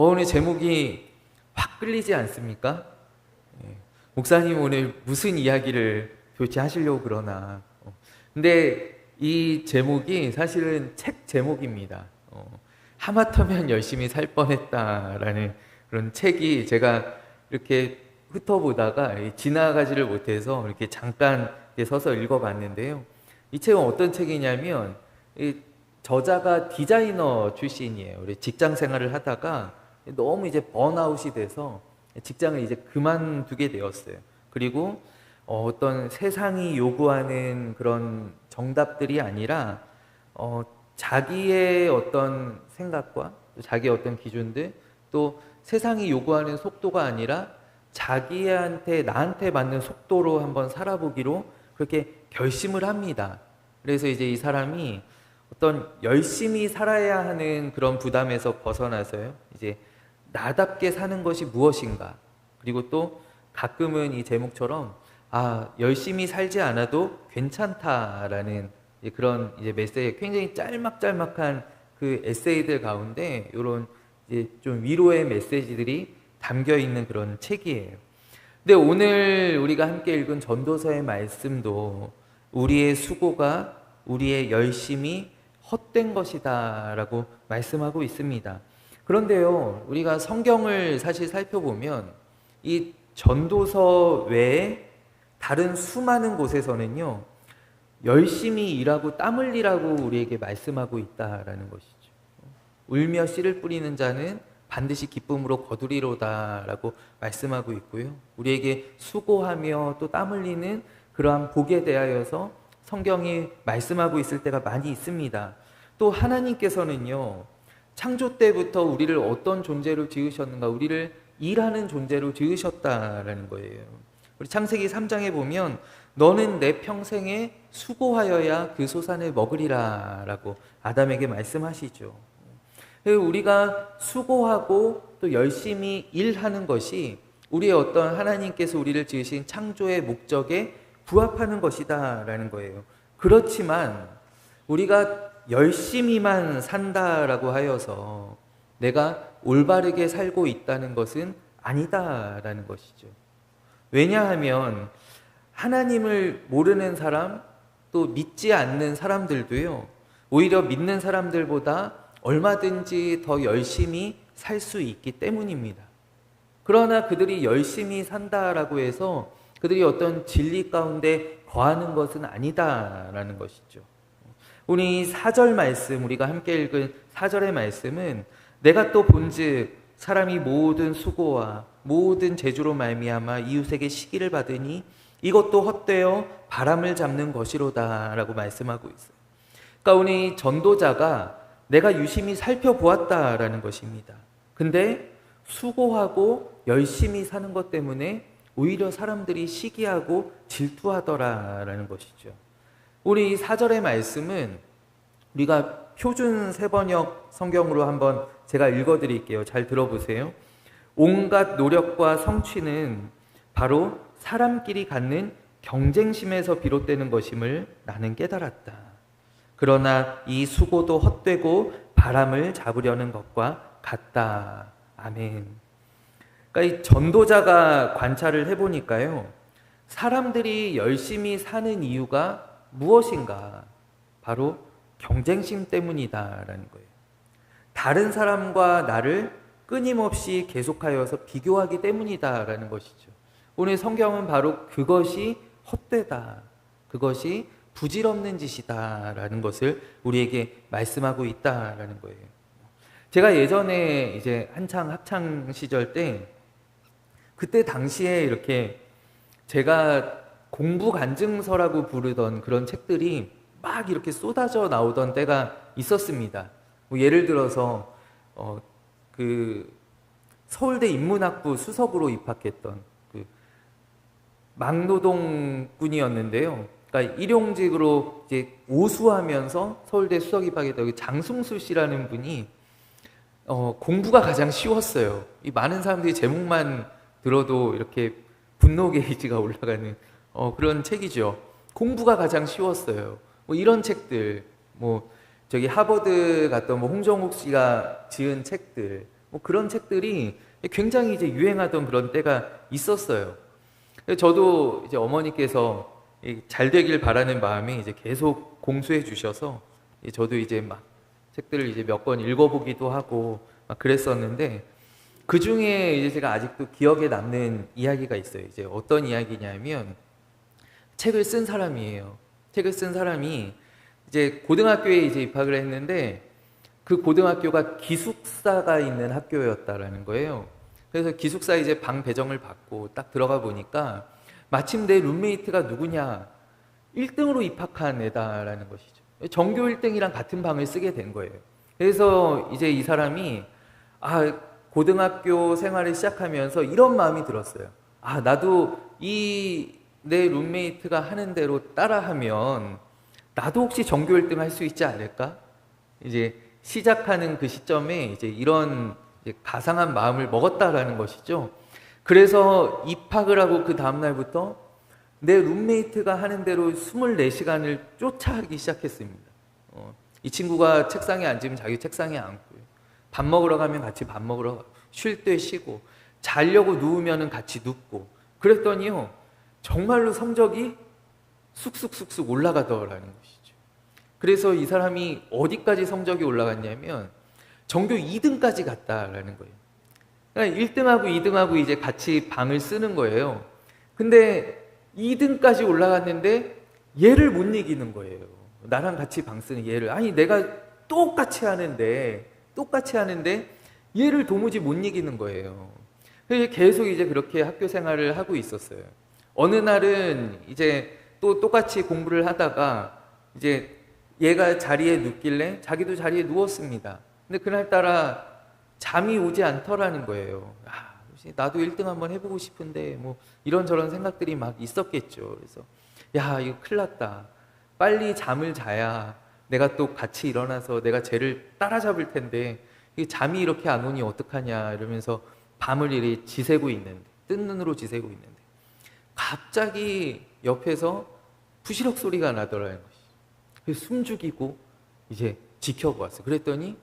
오늘 제목이 확 끌리지 않습니까? 예. 목사님 오늘 무슨 이야기를 도대체 하시려고 그러나. 근데 이 제목이 사실은 책 제목입니다. 하마터면 열심히 살 뻔했다라는 그런 책이 제가 이렇게 훑어보다가 지나가지를 못해서 이렇게 잠깐 서서 읽어봤는데요. 이 책은 어떤 책이냐면 이 저자가 디자이너 출신이에요. 직장 생활을 하다가 너무 이제 번아웃이 돼서 직장을 이제 그만두게 되었어요. 그리고 어떤 세상이 요구하는 그런 정답들이 아니라 자기의 어떤 생각과 또 자기의 어떤 기준들, 또 세상이 요구하는 속도가 아니라 나한테 맞는 속도로 한번 살아보기로 그렇게 결심을 합니다. 그래서 이제 이 사람이 어떤 열심히 살아야 하는 그런 부담에서 벗어나서요, 이제 나답게 사는 것이 무엇인가, 그리고 또 가끔은 이 제목처럼 열심히 살지 않아도 괜찮다라는 그런 이제 메시지, 굉장히 짤막짤막한 그 에세이들 가운데 이런 이제 좀 위로의 메시지들이 담겨 있는 그런 책이에요. 근데 오늘 우리가 함께 읽은 전도서의 말씀도 우리의 수고가, 우리의 열심이 헛된 것이다 라고 말씀하고 있습니다. 그런데요, 우리가 성경을 사실 살펴보면 이 전도서 외에 다른 수많은 곳에서는요, 열심히 일하고 땀 흘리라고 우리에게 말씀하고 있다라는 것이죠. 울며 씨를 뿌리는 자는 반드시 기쁨으로 거두리로다 라고 말씀하고 있고요. 우리에게 수고하며 또 땀 흘리는 그러한 복에 대하여서 성경이 말씀하고 있을 때가 많이 있습니다. 또 하나님께서는요, 창조 때부터 우리를 어떤 존재로 지으셨는가, 우리를 일하는 존재로 지으셨다라는 거예요. 우리 창세기 3장에 보면 너는 내 평생에 수고하여야 그 소산을 먹으리라 라고 아담에게 말씀하시죠. 우리가 수고하고 또 열심히 일하는 것이 우리의 어떤 하나님께서 우리를 지으신 창조의 목적에 부합하는 것이다 라는 거예요. 그렇지만 우리가 열심히만 산다라고 하여서 내가 올바르게 살고 있다는 것은 아니다라는 것이죠. 왜냐하면 하나님을 모르는 사람, 또 믿지 않는 사람들도요, 오히려 믿는 사람들보다 얼마든지 더 열심히 살 수 있기 때문입니다. 그러나 그들이 열심히 산다라고 해서 그들이 어떤 진리 가운데 거하는 것은 아니다라는 것이죠. 우리 4절 말씀, 우리가 함께 읽은 4절의 말씀은 내가 또 본즉 사람이 모든 수고와 모든 재주로 말미암아 이웃에게 시기를 받으니 이것도 헛되어 바람을 잡는 것이로다 라고 말씀하고 있어요. 그러니까 우리 전도자가 내가 유심히 살펴보았다라는 것입니다. 근데 수고하고 열심히 사는 것 때문에 오히려 사람들이 시기하고 질투하더라라는 것이죠. 우리 4절의 말씀은 우리가 표준 세번역 성경으로 한번 제가 읽어드릴게요. 잘 들어보세요. 온갖 노력과 성취는 바로 사람끼리 갖는 경쟁심에서 비롯되는 것임을 나는 깨달았다. 그러나 이 수고도 헛되고 바람을 잡으려는 것과 같다. 아멘. 그러니까 이 전도자가 관찰을 해보니까요, 사람들이 열심히 사는 이유가 무엇인가? 바로 경쟁심 때문이다라는 거예요. 다른 사람과 나를 끊임없이 계속하여서 비교하기 때문이다라는 것이죠. 오늘 성경은 바로 그것이 헛되다, 그것이 부질없는 짓이다라는 것을 우리에게 말씀하고 있다라는 거예요. 제가 예전에 이제 한창 학창 시절 때, 그때 당시에 이렇게 제가 공부 간증서라고 부르던 그런 책들이 막 이렇게 쏟아져 나오던 때가 있었습니다. 예를 들어서 그 서울대 인문학부 수석으로 입학했던 그 막노동 군이었는데요. 그러니까 일용직으로 이제 오수하면서 서울대 수석 입학했던 장승수 씨라는 분이 공부가 가장 쉬웠어요. 이 많은 사람들이 제목만 들어도 이렇게 분노 게이지가 올라가는 그런 책이죠. 공부가 가장 쉬웠어요. 이런 책들, 저기 하버드 갔던 홍정욱 씨가 지은 책들, 뭐 그런 책들이 굉장히 이제 유행하던 그런 때가 있었어요. 저도 이제 어머니께서 잘 되길 바라는 마음에 이제 계속 공수해 주셔서 저도 이제 막 책들을 이제 몇 권 읽어보기도 하고 막 그랬었는데, 그 중에 이제 제가 아직도 기억에 남는 이야기가 있어요. 이제 어떤 이야기냐면, 책을 쓴 사람이에요. 책을 쓴 사람이 이제 고등학교에 이제 입학을 했는데, 그 고등학교가 기숙사가 있는 학교였다라는 거예요. 그래서 기숙사 이제 방 배정을 받고 딱 들어가 보니까 마침 내 룸메이트가 누구냐? 1등으로 입학한 애다라는 것이죠. 전교 1등이랑 같은 방을 쓰게 된 거예요. 그래서 이제 이 사람이 고등학교 생활을 시작하면서 이런 마음이 들었어요. 나도 내 룸메이트가 하는 대로 따라하면 나도 혹시 전교 1등 할 수 있지 않을까? 이제 시작하는 그 시점에 이제 이런 이제 가상한 마음을 먹었다라는 것이죠. 그래서 입학을 하고 그 다음날부터 내 룸메이트가 하는 대로 24시간을 쫓아하기 시작했습니다. 이 친구가 책상에 앉으면 자기 책상에 앉고요. 밥 먹으러 가면 같이 밥 먹으러 가고, 쉴 때 쉬고, 자려고 누우면 같이 눕고, 그랬더니요, 정말로 성적이 쑥쑥쑥쑥 올라가더라는 것이죠. 그래서 이 사람이 어디까지 성적이 올라갔냐면 전교 2등까지 갔다라는 거예요. 그러니까 1등하고 2등하고 이제 같이 방을 쓰는 거예요. 근데 2등까지 올라갔는데 얘를 못 이기는 거예요. 나랑 같이 방 쓰는 얘를. 아니, 내가 똑같이 하는데 얘를 도무지 못 이기는 거예요. 그래서 계속 이제 그렇게 학교 생활을 하고 있었어요. 어느 날은 이제 또 똑같이 공부를 하다가 이제 얘가 자리에 눕길래 자기도 자리에 누웠습니다. 근데 그날따라 잠이 오지 않더라는 거예요. 나도 1등 한번 해보고 싶은데 뭐 이런저런 생각들이 막 있었겠죠. 그래서 이거 큰일 났다. 빨리 잠을 자야 내가 또 같이 일어나서 내가 쟤를 따라잡을 텐데 잠이 이렇게 안 오니 어떡하냐 이러면서 밤을 이리 지새고 있는데, 뜬 눈으로 지새고 있는데 갑자기 옆에서 부시럭 소리가 나더라는 것이죠. 그래서 숨 죽이고 이제 지켜보았어요. 그랬더니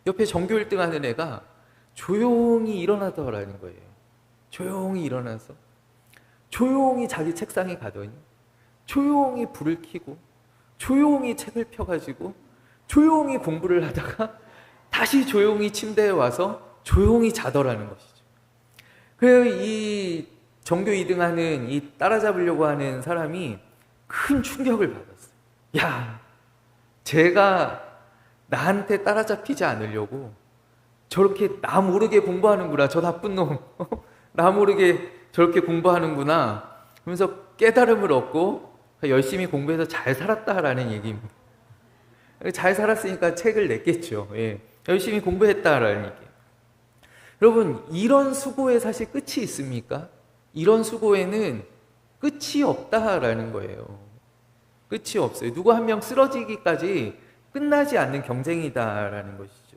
옆에 전교 1등 하는 애가 조용히 일어나더라는 거예요. 조용히 일어나서 조용히 자기 책상에 가더니 조용히 불을 켜고 조용히 책을 펴가지고 조용히 공부를 하다가 다시 조용히 침대에 와서 조용히 자더라는 것이죠. 그래서 이 전교 2등 하는 이 따라잡으려고 하는 사람이 큰 충격을 받았어요. 제가 나한테 따라잡히지 않으려고 저렇게 나 모르게 공부하는구나. 저 나쁜 놈. 나 모르게 저렇게 공부하는구나. 그러면서 깨달음을 얻고 열심히 공부해서 잘 살았다라는 얘기입니다. 잘 살았으니까 책을 냈겠죠. 열심히 공부했다라는 얘기예요. 여러분, 이런 수고에 사실 끝이 있습니까? 이런 수고에는 끝이 없다라는 거예요. 끝이 없어요. 누구 한 명 쓰러지기까지 끝나지 않는 경쟁이다라는 것이죠.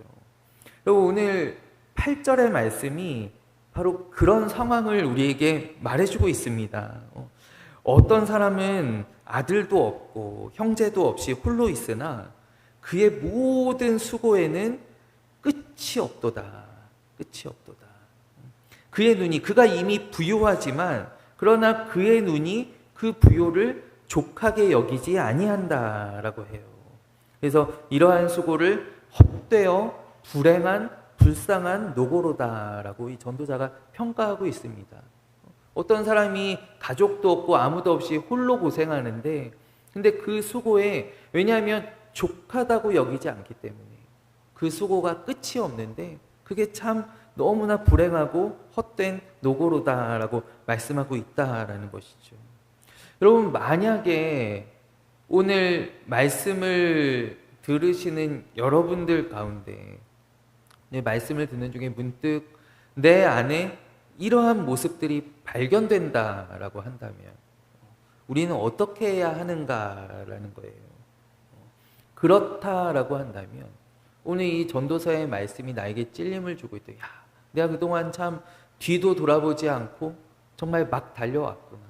그리고 오늘 8절의 말씀이 바로 그런 상황을 우리에게 말해주고 있습니다. 어떤 사람은 아들도 없고 형제도 없이 홀로 있으나 그의 모든 수고에는 끝이 없도다. 끝이 없도다. 그의 눈이, 그가 이미 부유하지만 그러나 그의 눈이 그 부요를 족하게 여기지 아니한다라고 해요. 그래서 이러한 수고를 헛되어 불행한 불쌍한 노고로다라고 이 전도자가 평가하고 있습니다. 어떤 사람이 가족도 없고 아무도 없이 홀로 고생하는데, 근데 그 수고에, 왜냐하면 족하다고 여기지 않기 때문에 그 수고가 끝이 없는데 그게 참 너무나 불행하고 헛된 노고로다라고 말씀하고 있다라는 것이죠. 여러분, 만약에 오늘 말씀을 들으시는 여러분들 가운데 말씀을 듣는 중에 문득 내 안에 이러한 모습들이 발견된다라고 한다면 우리는 어떻게 해야 하는가라는 거예요. 그렇다라고 한다면 오늘 이 전도서의 말씀이 나에게 찔림을 주고 있다. 내가 그동안 참 뒤도 돌아보지 않고 정말 막 달려왔구나.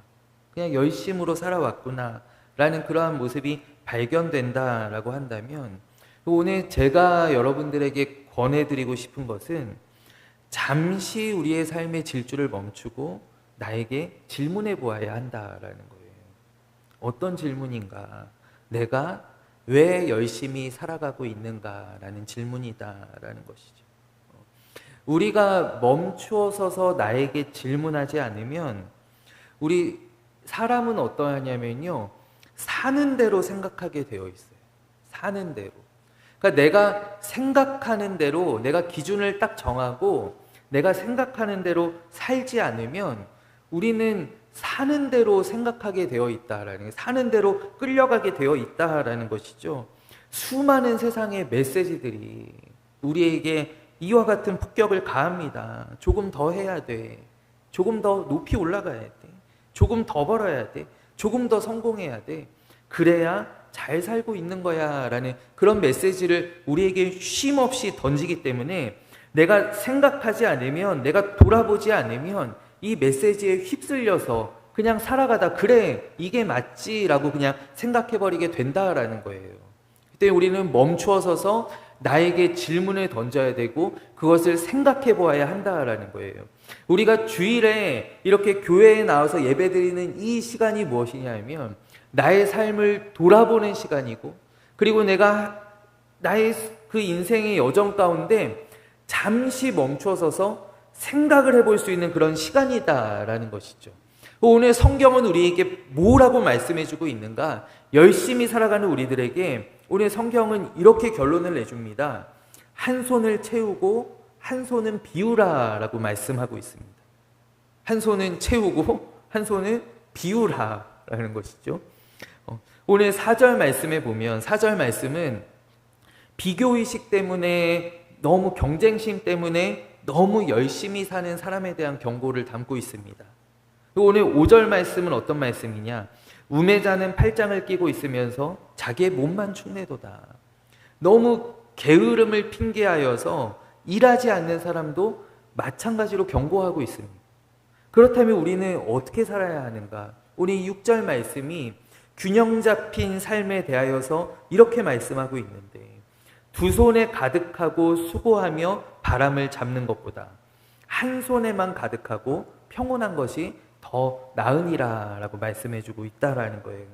그냥 열심으로 살아왔구나. 라는 그러한 모습이 발견된다라고 한다면 오늘 제가 여러분들에게 권해드리고 싶은 것은 잠시 우리의 삶의 질주를 멈추고 나에게 질문해 보아야 한다라는 거예요. 어떤 질문인가? 내가 왜 열심히 살아가고 있는가라는 질문이다라는 것이죠. 우리가 멈추어 서서 나에게 질문하지 않으면 우리 사람은 어떠하냐면요. 사는 대로 생각하게 되어 있어요. 사는 대로. 그러니까 내가 생각하는 대로 내가 기준을 딱 정하고 내가 생각하는 대로 살지 않으면 우리는 사는 대로 생각하게 되어 있다라는 게, 사는 대로 끌려가게 되어 있다라는 것이죠. 수많은 세상의 메시지들이 우리에게 이와 같은 폭격을 가합니다. 조금 더 해야 돼. 조금 더 높이 올라가야 돼. 조금 더 벌어야 돼. 조금 더 성공해야 돼. 그래야 잘 살고 있는 거야 라는 그런 메시지를 우리에게 쉼없이 던지기 때문에 내가 생각하지 않으면, 내가 돌아보지 않으면 이 메시지에 휩쓸려서 그냥 살아가다 그래 이게 맞지라고 그냥 생각해버리게 된다라는 거예요. 그때 우리는 멈추어 서서 나에게 질문을 던져야 되고 그것을 생각해 보아야 한다라는 거예요. 우리가 주일에 이렇게 교회에 나와서 예배드리는 이 시간이 무엇이냐면 나의 삶을 돌아보는 시간이고, 그리고 내가 나의 그 인생의 여정 가운데 잠시 멈추어 서서 생각을 해볼 수 있는 그런 시간이다라는 것이죠. 오늘 성경은 우리에게 뭐라고 말씀해주고 있는가? 열심히 살아가는 우리들에게 오늘 성경은 이렇게 결론을 내줍니다. 한 손을 채우고 한 손은 비우라 라고 말씀하고 있습니다. 한 손은 채우고 한 손은 비우라 라는 것이죠. 오늘 4절 말씀에 보면 4절 말씀은 비교의식 때문에, 너무 경쟁심 때문에 너무 열심히 사는 사람에 대한 경고를 담고 있습니다. 오늘 5절 말씀은 어떤 말씀이냐? 우매자는 팔짱을 끼고 있으면서 자기의 몸만 축내도다. 너무 게으름을 핑계하여서 일하지 않는 사람도 마찬가지로 경고하고 있습니다. 그렇다면 우리는 어떻게 살아야 하는가? 오늘 6절 말씀이 균형 잡힌 삶에 대하여서 이렇게 말씀하고 있는데, 두 손에 가득하고 수고하며 바람을 잡는 것보다 한 손에만 가득하고 평온한 것이 더 나으니라 라고 말씀해주고 있다라는 거예요.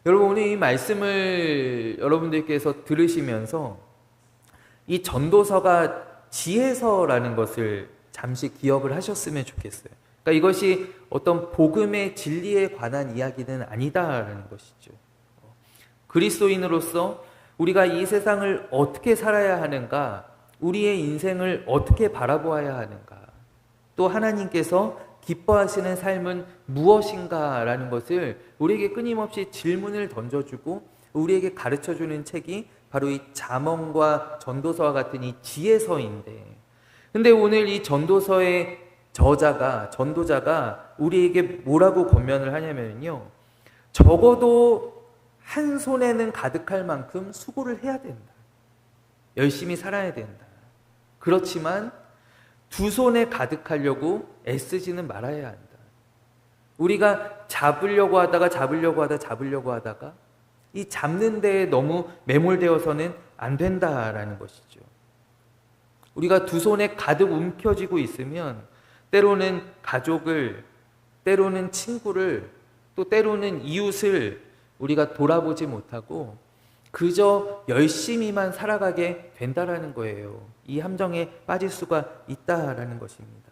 여러분, 오늘 이 말씀을 여러분들께서 들으시면서 이 전도서가 지혜서라는 것을 잠시 기억을 하셨으면 좋겠어요. 그러니까 이것이 어떤 복음의 진리에 관한 이야기는 아니다라는 것이죠. 그리스도인으로서 우리가 이 세상을 어떻게 살아야 하는가, 우리의 인생을 어떻게 바라보아야 하는가, 또 하나님께서 기뻐하시는 삶은 무엇인가라는 것을 우리에게 끊임없이 질문을 던져주고 우리에게 가르쳐주는 책이 바로 이 잠언과 전도서와 같은 이 지혜서인데, 근데 오늘 이 전도서의 전도자가 우리에게 뭐라고 권면을 하냐면요, 적어도 한 손에는 가득할 만큼 수고를 해야 된다. 열심히 살아야 된다. 그렇지만 두 손에 가득하려고 애쓰지는 말아야 한다. 우리가 잡으려고 하다가 이 잡는 데에 너무 매몰되어서는 안 된다라는 것이죠. 우리가 두 손에 가득 움켜쥐고 있으면 때로는 가족을, 때로는 친구를, 또 때로는 이웃을 우리가 돌아보지 못하고 그저 열심히만 살아가게 된다라는 거예요. 이 함정에 빠질 수가 있다라는 것입니다.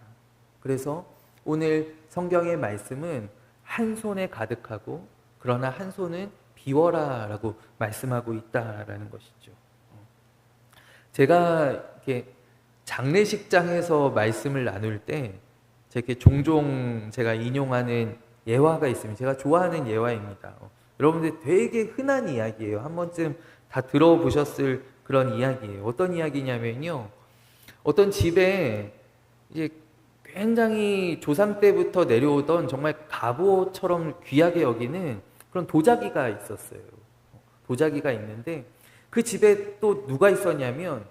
그래서 오늘 성경의 말씀은 한 손에 가득하고 그러나 한 손은 비워라 라고 말씀하고 있다라는 것이죠. 제가 이렇게 장례식장에서 말씀을 나눌 때 이렇게 종종 제가 인용하는 예화가 있습니다. 제가 좋아하는 예화입니다. 여러분들 되게 흔한 이야기예요. 한 번쯤 다 들어보셨을 그런 이야기예요. 어떤 이야기냐면요, 어떤 집에 이제 굉장히 조상 때부터 내려오던 정말 갑오처럼 귀하게 여기는 그런 도자기가 있었어요. 도자기가 있는데 그 집에 또 누가 있었냐면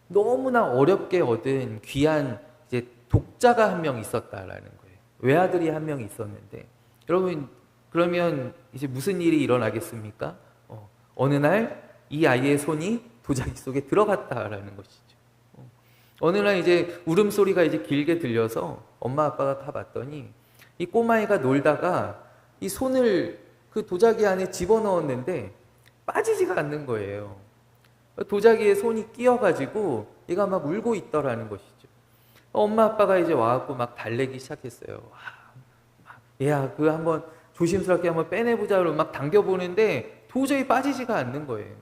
너무나 어렵게 얻은 귀한 이제 독자가 한 명 있었다라는 거예요. 외아들이 한 명 있었는데, 여러분 그러면 이제 무슨 일이 일어나겠습니까? 어느 날 이 아이의 손이 도자기 속에 들어갔다라는 것이죠. 어느 날 이제 울음소리가 이제 길게 들려서 엄마 아빠가 가봤더니 이 꼬마애가 놀다가 이 손을 그 도자기 안에 집어넣었는데 빠지지가 않는 거예요. 도자기에 손이 끼어가지고 얘가 막 울고 있더라는 것이죠. 엄마 아빠가 이제 와갖고 막 달래기 시작했어요. 와, 얘야, 그 한번 조심스럽게 한번 빼내보자 그러고 막 당겨보는데 도저히 빠지지가 않는 거예요.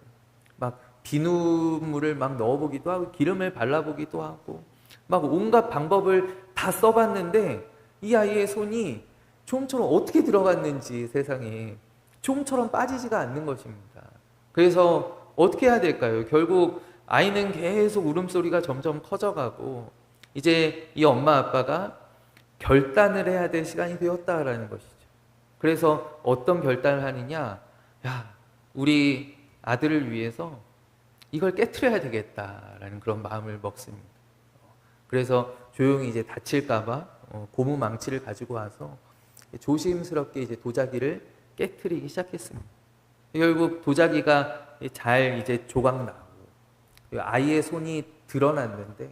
막 비눗물을 막 넣어보기도 하고 기름을 발라보기도 하고 막 온갖 방법을 다 써봤는데 이 아이의 손이 좀처럼 어떻게 들어갔는지 세상에 좀처럼 빠지지가 않는 것입니다. 그래서 어떻게 해야 될까요? 결국 아이는 계속 울음소리가 점점 커져가고 이제 이 엄마 아빠가 결단을 해야 될 시간이 되었다라는 것이죠. 그래서 어떤 결단을 하느냐? 야, 우리 아들을 위해서 이걸 깨트려야 되겠다라는 그런 마음을 먹습니다. 그래서 조용히 이제 다칠까봐 고무 망치를 가지고 와서 조심스럽게 이제 도자기를 깨트리기 시작했습니다. 결국 도자기가 잘 이제 조각 나고 아이의 손이 드러났는데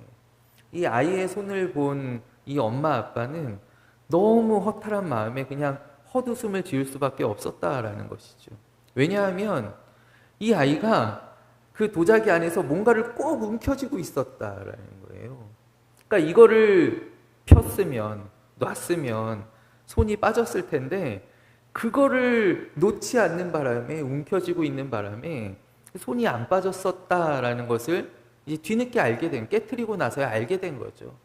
이 아이의 손을 본 이 엄마 아빠는 너무 허탈한 마음에 그냥 헛웃음을 지을 수밖에 없었다라는 것이죠. 왜냐하면 이 아이가 그 도자기 안에서 뭔가를 꼭 움켜쥐고 있었다라는 거예요. 그러니까 이거를 폈으면 놨으면 손이 빠졌을 텐데 그거를 놓지 않는 바람에 움켜쥐고 있는 바람에 손이 안 빠졌었다라는 것을 이제 뒤늦게 알게 된, 깨트리고 나서야 알게 된 거죠.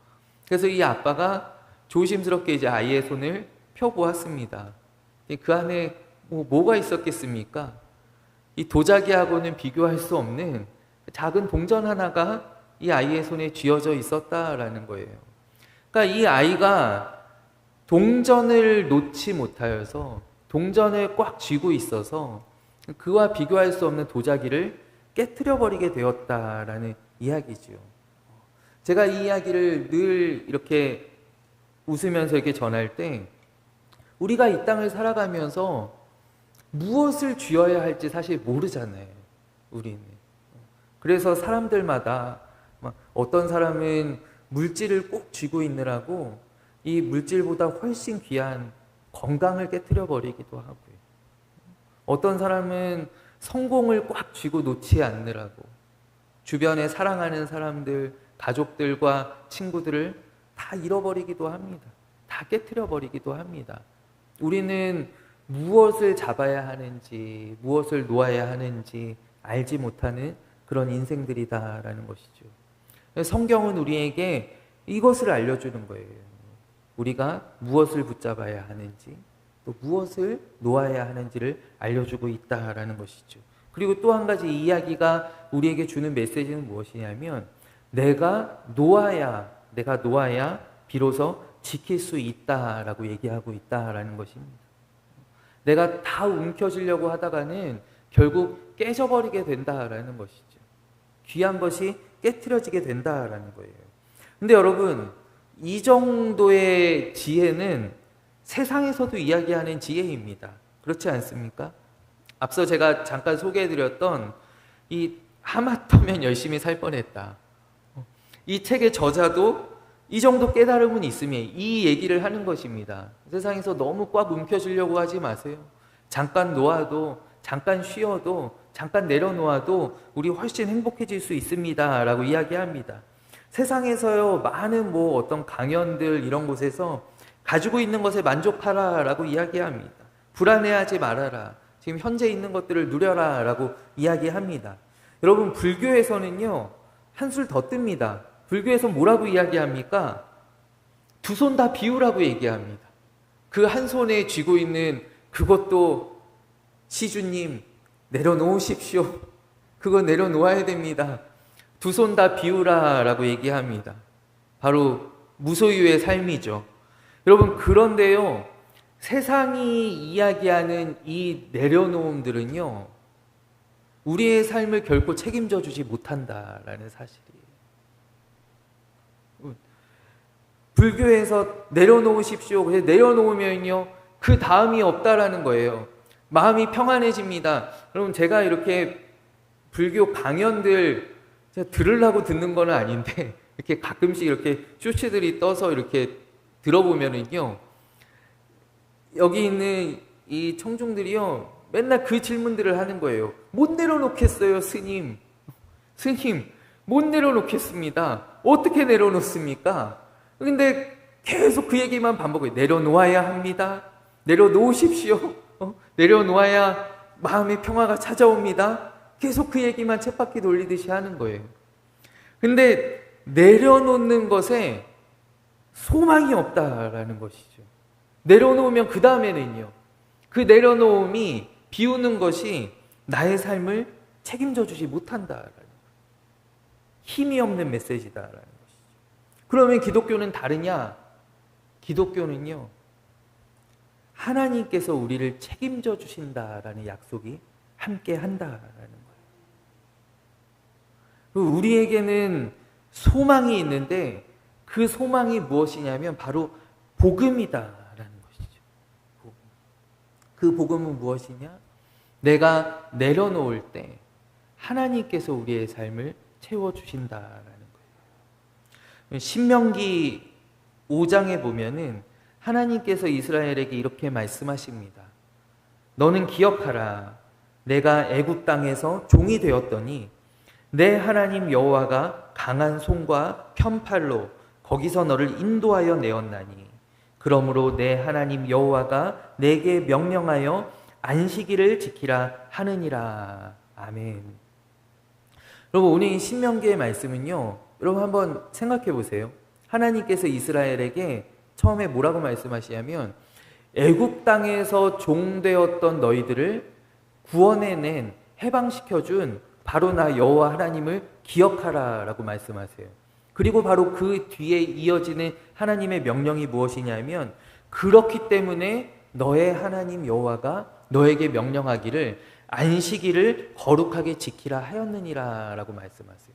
그래서 이 아빠가 조심스럽게 이제 아이의 손을 펴보았습니다. 그 안에 뭐가 있었겠습니까? 이 도자기하고는 비교할 수 없는 작은 동전 하나가 이 아이의 손에 쥐어져 있었다라는 거예요. 그러니까 이 아이가 동전을 놓지 못하여서 동전을 꽉 쥐고 있어서 그와 비교할 수 없는 도자기를 깨트려 버리게 되었다라는 이야기죠. 제가 이 이야기를 늘 이렇게 웃으면서 이렇게 전할 때 우리가 이 땅을 살아가면서 무엇을 쥐어야 할지 사실 모르잖아요. 우리는. 그래서 사람들마다 어떤 사람은 물질을 꼭 쥐고 있느라고 이 물질보다 훨씬 귀한 건강을 깨트려 버리기도 하고요. 어떤 사람은 성공을 꽉 쥐고 놓지 않느라고 주변에 사랑하는 사람들, 가족들과 친구들을 다 잃어버리기도 합니다. 다 깨트려 버리기도 합니다. 우리는 무엇을 잡아야 하는지, 무엇을 놓아야 하는지 알지 못하는 그런 인생들이다라는 것이죠. 성경은 우리에게 이것을 알려주는 거예요. 우리가 무엇을 붙잡아야 하는지, 또 무엇을 놓아야 하는지를 알려주고 있다라는 것이죠. 그리고 또 한 가지 이야기가 우리에게 주는 메시지는 무엇이냐면 내가 놓아야 비로소 지킬 수 있다라고 얘기하고 있다라는 것입니다. 내가 다 움켜쥐려고 하다가는 결국 깨져버리게 된다라는 것이죠. 귀한 것이 깨트려지게 된다라는 거예요. 근데 여러분, 이 정도의 지혜는 세상에서도 이야기하는 지혜입니다. 그렇지 않습니까? 앞서 제가 잠깐 소개해드렸던 이 하마터면 열심히 살 뻔했다. 이 책의 저자도 이 정도 깨달음은 있으면 이 얘기를 하는 것입니다. 세상에서 너무 꽉 움켜쥐려고 하지 마세요. 잠깐 놓아도, 잠깐 쉬어도, 잠깐 내려놓아도 우리 훨씬 행복해질 수 있습니다. 라고 이야기합니다. 세상에서요, 많은 어떤 강연들 이런 곳에서 가지고 있는 것에 만족하라 라고 이야기합니다. 불안해하지 말아라. 지금 현재 있는 것들을 누려라 라고 이야기합니다. 여러분, 불교에서는요, 한술 더 뜹니다. 불교에서 뭐라고 이야기합니까? 두 손 다 비우라고 얘기합니다. 그 한 손에 쥐고 있는 그것도 시주님 내려놓으십시오. 그거 내려놓아야 됩니다. 두 손 다 비우라 라고 얘기합니다. 바로 무소유의 삶이죠. 여러분, 그런데요, 세상이 이야기하는 이 내려놓음들은요, 우리의 삶을 결코 책임져 주지 못한다라는 사실이에요. 불교에서 내려놓으십시오. 그래서 내려놓으면요, 그 다음이 없다라는 거예요. 마음이 평안해집니다. 여러분, 제가 이렇게 불교 강연들 제가 들으려고 듣는 건 아닌데 이렇게 가끔씩 이렇게 쇼츠들이 떠서 이렇게 들어보면은요, 여기 있는 이 청중들이요, 맨날 그 질문들을 하는 거예요. 못 내려놓겠어요, 스님. 스님, 못 내려놓겠습니다. 어떻게 내려놓습니까? 근데 계속 그 얘기만 반복해요. 내려놓아야 합니다. 내려놓으십시오. 내려놓아야 마음의 평화가 찾아옵니다. 계속 그 얘기만 쳇바퀴 돌리듯이 하는 거예요. 근데 내려놓는 것에 소망이 없다라는 것이죠. 내려놓으면 그 다음에는요, 그 내려놓음이 비우는 것이 나의 삶을 책임져 주지 못한다라는 거예요. 힘이 없는 메시지다라는 것이죠. 그러면 기독교는 다르냐? 기독교는요, 하나님께서 우리를 책임져 주신다라는 약속이 함께 한다라는 거예요. 우리에게는 소망이 있는데 그 소망이 무엇이냐면 바로 복음이다라는 것이죠. 그 복음은 무엇이냐? 내가 내려놓을 때 하나님께서 우리의 삶을 채워주신다라는 거예요. 신명기 5장에 보면은 하나님께서 이스라엘에게 이렇게 말씀하십니다. 너는 기억하라. 내가 애굽 땅에서 종이 되었더니 내 하나님 여호와가 강한 손과 편팔로 거기서 너를 인도하여 내었나니 그러므로 내 하나님 여호와가 내게 명령하여 안식일을 지키라 하느니라. 아멘. 여러분, 오늘 이 신명기의 말씀은요, 여러분 한번 생각해 보세요. 하나님께서 이스라엘에게 처음에 뭐라고 말씀하시냐면 애굽 땅에서 종되었던 너희들을 구원해낸, 해방시켜준 바로 나 여호와 하나님을 기억하라 라고 말씀하세요. 그리고 바로 그 뒤에 이어지는 하나님의 명령이 무엇이냐면 그렇기 때문에 너의 하나님 여호와가 너에게 명령하기를 안식일을 거룩하게 지키라 하였느니라 라고 말씀하세요.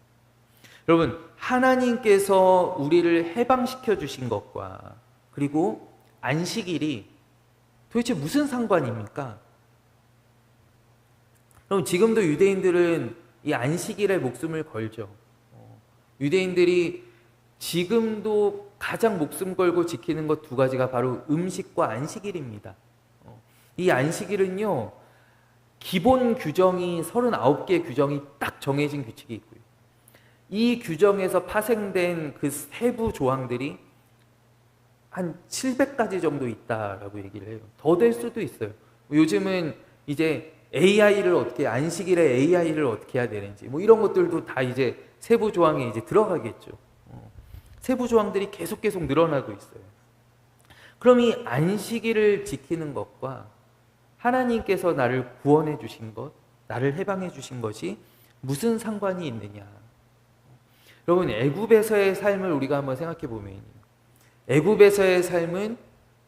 여러분, 하나님께서 우리를 해방시켜 주신 것과 그리고 안식일이 도대체 무슨 상관입니까? 여러분, 지금도 유대인들은 이 안식일에 목숨을 걸죠. 유대인들이 지금도 가장 목숨 걸고 지키는 것 두 가지가 바로 음식과 안식일입니다. 이 안식일은요, 기본 규정이 39개 규정이 딱 정해진 규칙이 있고요. 이 규정에서 파생된 그 세부 조항들이 한 700가지 정도 있다라고 얘기를 해요. 더 될 수도 있어요. 요즘은 이제 AI를 어떻게, 안식일에 AI를 어떻게 해야 되는지, 뭐 이런 것들도 다 이제 세부 조항에 이제 들어가겠죠. 세부 조항들이 계속 늘어나고 있어요. 그럼 이 안식일을 지키는 것과 하나님께서 나를 구원해 주신 것, 나를 해방해 주신 것이 무슨 상관이 있느냐? 여러분, 애굽에서의 삶을 우리가 한번 생각해 보면 애굽에서의 삶은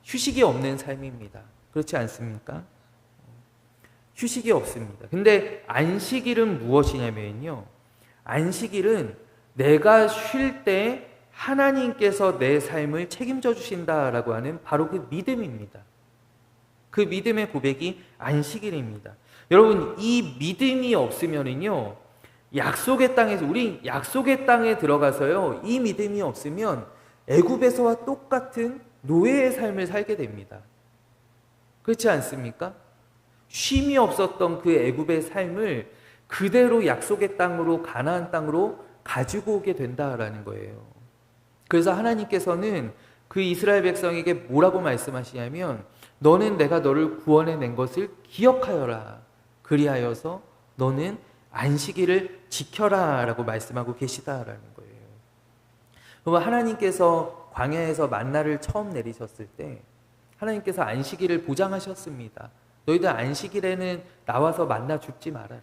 휴식이 없는 삶입니다. 그렇지 않습니까? 휴식이 없습니다. 근데 안식일은 무엇이냐면요, 안식일은 내가 쉴 때 하나님께서 내 삶을 책임져 주신다라고 하는 바로 그 믿음입니다. 그 믿음의 고백이 안식일입니다. 여러분, 이 믿음이 없으면은요, 약속의 땅에서, 우리 약속의 땅에 들어가서요, 이 믿음이 없으면 애굽에서와 똑같은 노예의 삶을 살게 됩니다. 그렇지 않습니까? 쉼이 없었던 그 애굽의 삶을 그대로 약속의 땅으로, 가나안 땅으로 가지고 오게 된다라는 거예요. 그래서 하나님께서는 그 이스라엘 백성에게 뭐라고 말씀하시냐면 너는 내가 너를 구원해낸 것을 기억하여라. 그리하여서 너는 안식일을 지켜라 라고 말씀하고 계시다라는 거예요. 하나님께서 광야에서 만나를 처음 내리셨을 때 하나님께서 안식일을 보장하셨습니다. 너희들 안식일에는 나와서 만나 줍지 말아라.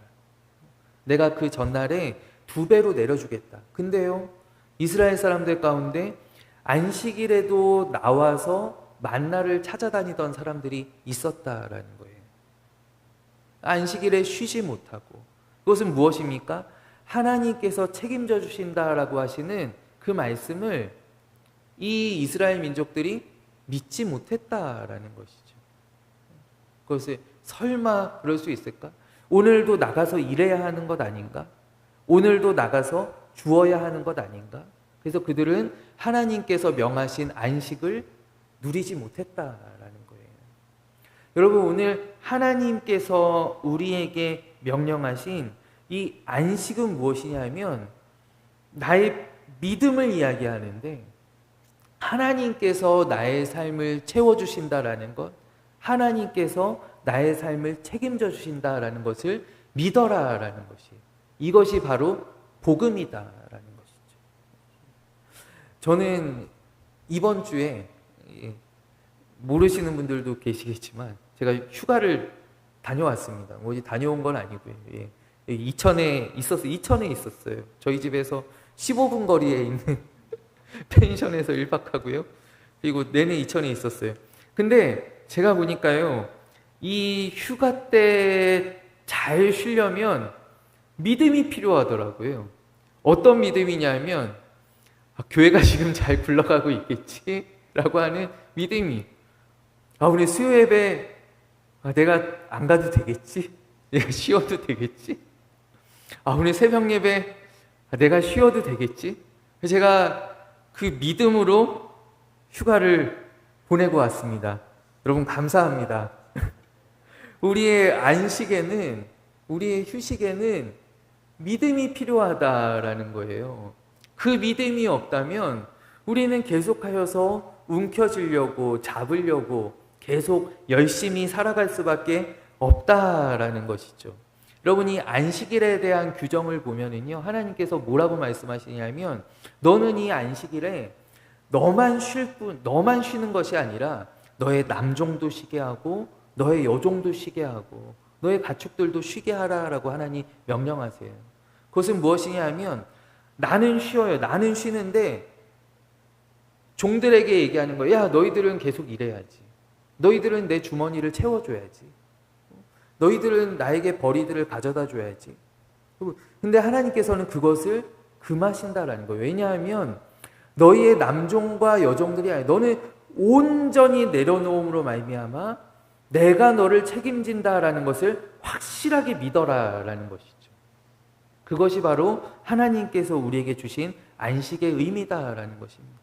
내가 그 전날에 2배로 내려주겠다. 근데요, 이스라엘 사람들 가운데 안식일에도 나와서 만나를 찾아다니던 사람들이 있었다라는 거예요. 안식일에 쉬지 못하고. 그것은 무엇입니까? 하나님께서 책임져 주신다라고 하시는 그 말씀을 이 이스라엘 민족들이 믿지 못했다라는 것이죠. 그것을 설마 그럴 수 있을까? 오늘도 나가서 일해야 하는 것 아닌가? 오늘도 나가서 주어야 하는 것 아닌가? 그래서 그들은 하나님께서 명하신 안식을 누리지 못했다라는 거예요. 여러분, 오늘 하나님께서 우리에게 명령하신 이 안식은 무엇이냐면 나의 믿음을 이야기하는데, 하나님께서 나의 삶을 채워주신다라는 것, 하나님께서 나의 삶을 책임져 주신다라는 것을 믿어라라는 것이, 이것이 바로 복음이다라는 것이죠. 저는 이번 주에, 모르시는 분들도 계시겠지만 제가 휴가를 다녀왔습니다. 어디 다녀온 건 아니고요. 이천에 있었어요. 저희 집에서 15분 거리에 있는 펜션에서 1박 하고요. 그리고 내내 이천에 있었어요. 근데 제가 보니까요, 이 휴가 때 잘 쉬려면 믿음이 필요하더라고요. 어떤 믿음이냐면, 교회가 지금 잘 굴러가고 있겠지? 라고 하는 믿음이, 오늘 수요 예배 내가 안 가도 되겠지? 내가 쉬어도 되겠지? 오늘 새벽 예배 내가 쉬어도 되겠지? 제가 그 믿음으로 휴가를 보내고 왔습니다. 여러분, 감사합니다. 우리의 안식에는, 우리의 휴식에는 믿음이 필요하다라는 거예요. 그 믿음이 없다면 우리는 계속하여서 움켜쥐려고, 잡으려고 계속 열심히 살아갈 수밖에 없다라는 것이죠. 여러분이 안식일에 대한 규정을 보면은요, 하나님께서 뭐라고 말씀하시냐면, 너는 이 안식일에 너만 쉬는 것이 아니라 너의 남종도 쉬게 하고 너의 여종도 쉬게 하고 너의 가축들도 쉬게 하라라고 하나님 명령하세요. 그것은 무엇이냐면, 나는 쉬어요. 나는 쉬는데 종들에게 얘기하는 거예요. 야, 너희들은 계속 일해야지. 너희들은 내 주머니를 채워줘야지. 너희들은 나에게 벌이들을 가져다 줘야지. 근데 하나님께서는 그것을 금하신다라는 거예요. 왜냐하면 너희의 남종과 여종들이 아니라 너는 온전히 내려놓음으로 말미암아 내가 너를 책임진다라는 것을 확실하게 믿어라라는 것이죠. 그것이 바로 하나님께서 우리에게 주신 안식의 의미다라는 것입니다.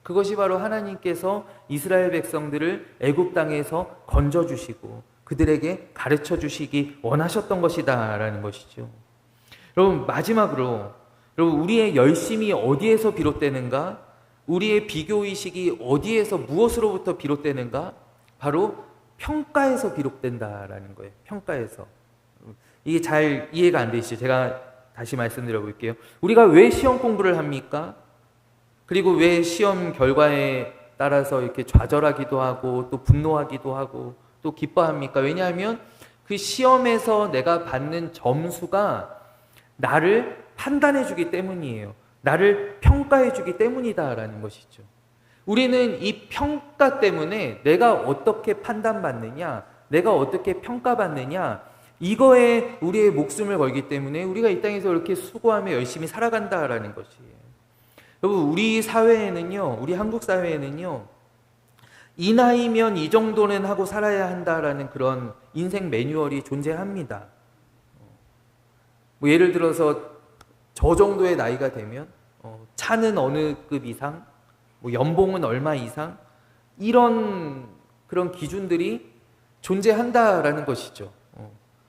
그것이 바로 하나님께서 이스라엘 백성들을 애굽 땅에서 건져주시고 그들에게 가르쳐 주시기 원하셨던 것이다라는 것이죠. 여러분, 마지막으로, 여러분, 우리의 열심이 어디에서 비롯되는가? 우리의 비교의식이 어디에서, 무엇으로부터 비롯되는가? 바로 평가에서 비롯된다라는 거예요. 평가에서. 이게 잘 이해가 안 되시죠? 제가 다시 말씀드려 볼게요. 우리가 왜 시험 공부를 합니까? 그리고 왜 시험 결과에 따라서 이렇게 좌절하기도 하고 또 분노하기도 하고 또 기뻐합니까? 왜냐하면 그 시험에서 내가 받는 점수가 나를 판단해 주기 때문이에요. 나를 평가해 주기 때문이다라는 것이죠. 우리는 이 평가 때문에 내가 어떻게 판단받느냐, 내가 어떻게 평가받느냐, 이거에 우리의 목숨을 걸기 때문에 우리가 이 땅에서 이렇게 수고하며 열심히 살아간다라는 것이에요. 여러분, 우리 사회에는요, 우리 한국 사회에는요, 이 나이면 이 정도는 하고 살아야 한다라는 그런 인생 매뉴얼이 존재합니다. 뭐 예를 들어서 저 정도의 나이가 되면 차는 어느 급 이상, 뭐 연봉은 얼마 이상, 이런 그런 기준들이 존재한다라는 것이죠.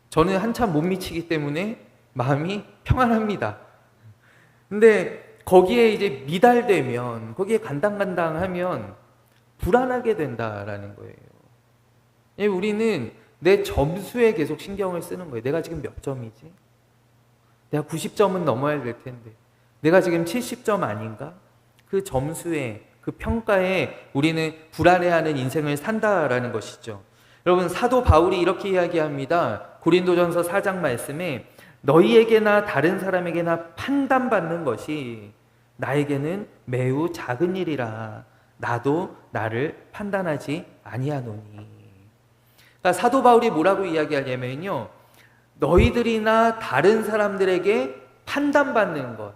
저는 한참 못 미치기 때문에 마음이 평안합니다. 근데 거기에 이제 미달되면, 거기에 간당간당하면 불안하게 된다라는 거예요. 우리는 내 점수에 계속 신경을 쓰는 거예요. 내가 지금 몇 점이지? 내가 90점은 넘어야 될 텐데 내가 지금 70점 아닌가? 그 점수에, 그 평가에 우리는 불안해하는 인생을 산다라는 것이죠. 여러분, 사도 바울이 이렇게 이야기합니다. 고린도전서 4장 말씀에 너희에게나 다른 사람에게나 판단받는 것이 나에게는 매우 작은 일이라 나도 나를 판단하지 아니하노니. 그러니까 사도 바울이 뭐라고 이야기하냐면요, 너희들이나 다른 사람들에게 판단받는 것,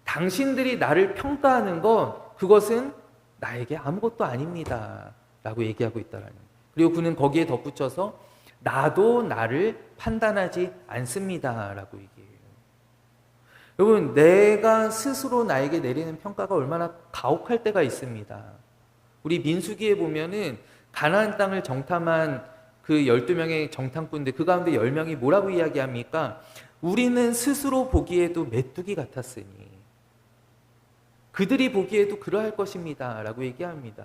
당신들이 나를 평가하는 것, 그것은 나에게 아무것도 아닙니다 라고 얘기하고 있다라는 거예요. 그리고 그는 거기에 덧붙여서 나도 나를 판단하지 않습니다 라고 얘기해요. 여러분, 내가 스스로 나에게 내리는 평가가 얼마나 가혹할 때가 있습니다. 우리 민수기에 보면은 가나안 땅을 정탐한 그 12명의 정탐꾼들, 그 가운데 10명이 뭐라고 이야기합니까? 우리는 스스로 보기에도 메뚜기 같았으니 그들이 보기에도 그러할 것입니다 라고 얘기합니다.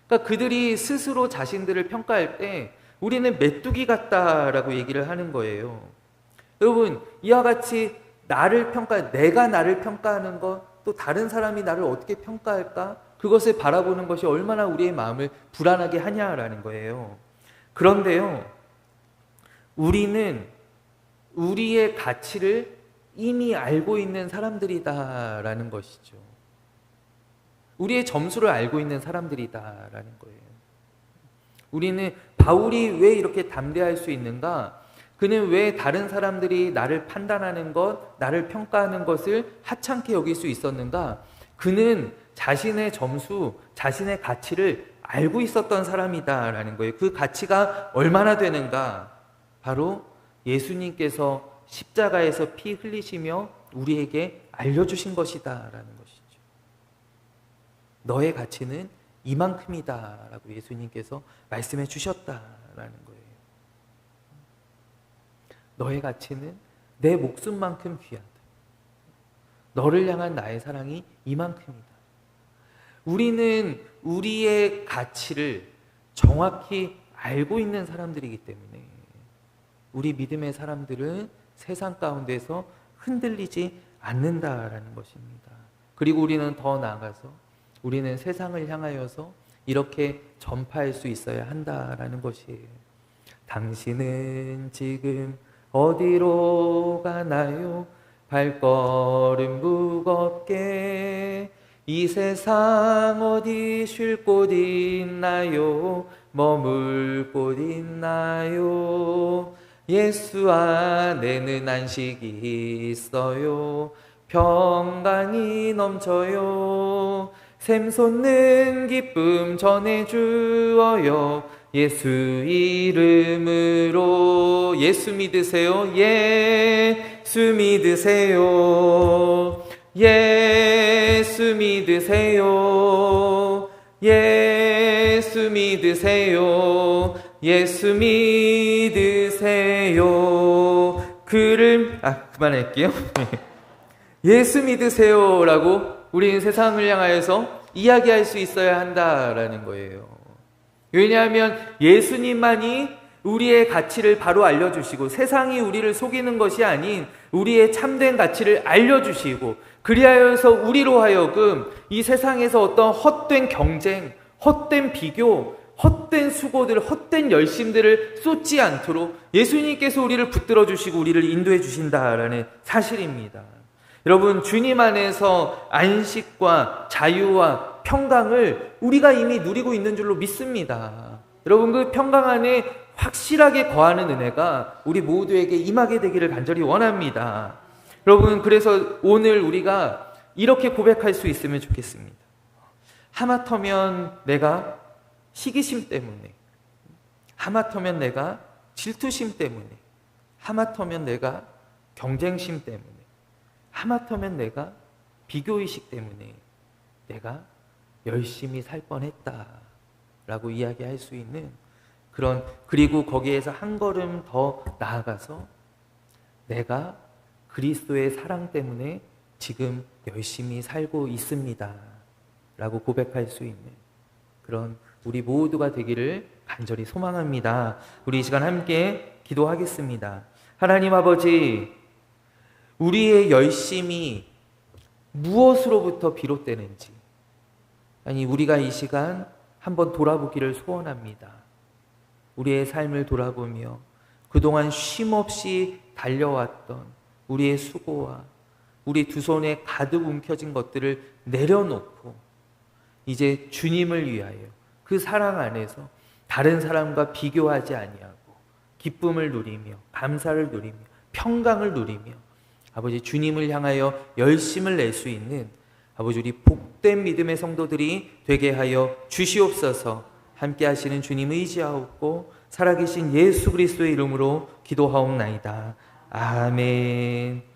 그러니까 그들이 스스로 자신들을 평가할 때 우리는 메뚜기 같다라고 얘기를 하는 거예요. 여러분, 이와 같이 내가 나를 평가하는 것, 또 다른 사람이 나를 어떻게 평가할까? 그것을 바라보는 것이 얼마나 우리의 마음을 불안하게 하냐라는 거예요. 그런데요, 우리는 우리의 가치를 이미 알고 있는 사람들이다라는 것이죠. 우리의 점수를 알고 있는 사람들이다라는 거예요. 우리는 바울이 왜 이렇게 담대할 수 있는가? 그는 왜 다른 사람들이 나를 판단하는 것, 나를 평가하는 것을 하찮게 여길 수 있었는가? 그는 자신의 점수, 자신의 가치를 알고 있었던 사람이다라는 거예요. 그 가치가 얼마나 되는가? 바로 예수님께서 십자가에서 피 흘리시며 우리에게 알려주신 것이다라는 것이죠. 너의 가치는 이만큼이다라고 예수님께서 말씀해 주셨다라는 거예요. 너의 가치는 내 목숨만큼 귀하다. 너를 향한 나의 사랑이 이만큼이다. 우리는 우리의 가치를 정확히 알고 있는 사람들이기 때문에 우리 믿음의 사람들은 세상 가운데서 흔들리지 않는다라는 것입니다. 그리고 우리는 더 나아가서 우리는 세상을 향하여서 이렇게 전파할 수 있어야 한다라는 것이에요. 당신은 지금 어디로 가나요? 발걸음 무겁게 이 세상 어디 쉴 곳 있나요? 머물 곳 있나요? 예수 안에는 안식이 있어요. 평강이 넘쳐요. 샘솟는 기쁨 전해주어요. 예수 이름으로. 예수 믿으세요. 예수 믿으세요. 예수 믿으세요. 예수 믿으세요. 예수 믿으세요. 그만할게요. 예수 믿으세요라고 우리는 세상을 향하여서 이야기할 수 있어야 한다라는 거예요. 왜냐하면 예수님만이 우리의 가치를 바로 알려주시고 세상이 우리를 속이는 것이 아닌 우리의 참된 가치를 알려주시고 그리하여서 우리로 하여금 이 세상에서 어떤 헛된 경쟁, 헛된 비교, 헛된 수고들, 헛된 열심들을 쏟지 않도록 예수님께서 우리를 붙들어 주시고 우리를 인도해 주신다라는 사실입니다. 여러분, 주님 안에서 안식과 자유와 평강을 우리가 이미 누리고 있는 줄로 믿습니다. 여러분, 그 평강 안에 확실하게 거하는 은혜가 우리 모두에게 임하게 되기를 간절히 원합니다. 여러분, 그래서 오늘 우리가 이렇게 고백할 수 있으면 좋겠습니다. 하마터면 내가 시기심 때문에, 하마터면 내가 질투심 때문에, 하마터면 내가 경쟁심 때문에, 하마터면 내가 비교의식 때문에 내가 열심히 살 뻔했다 라고 이야기할 수 있는 그리고 거기에서 한 걸음 더 나아가서 내가 그리스도의 사랑 때문에 지금 열심히 살고 있습니다 라고 고백할 수 있는 그런 우리 모두가 되기를 간절히 소망합니다. 우리 이 시간 함께 기도하겠습니다. 하나님 아버지, 우리의 열심이 무엇으로부터 비롯되는지 우리가 이 시간 한번 돌아보기를 소원합니다. 우리의 삶을 돌아보며 그동안 쉼없이 달려왔던 우리의 수고와 우리 두 손에 가득 움켜진 것들을 내려놓고 이제 주님을 위하여 그 사랑 안에서 다른 사람과 비교하지 아니하고 기쁨을 누리며 감사를 누리며 평강을 누리며 아버지 주님을 향하여 열심을 낼 수 있는 아버지 우리 복된 믿음의 성도들이 되게 하여 주시옵소서. 함께 하시는 주님 의지하옵고 살아계신 예수 그리스도의 이름으로 기도하옵나이다. 아멘.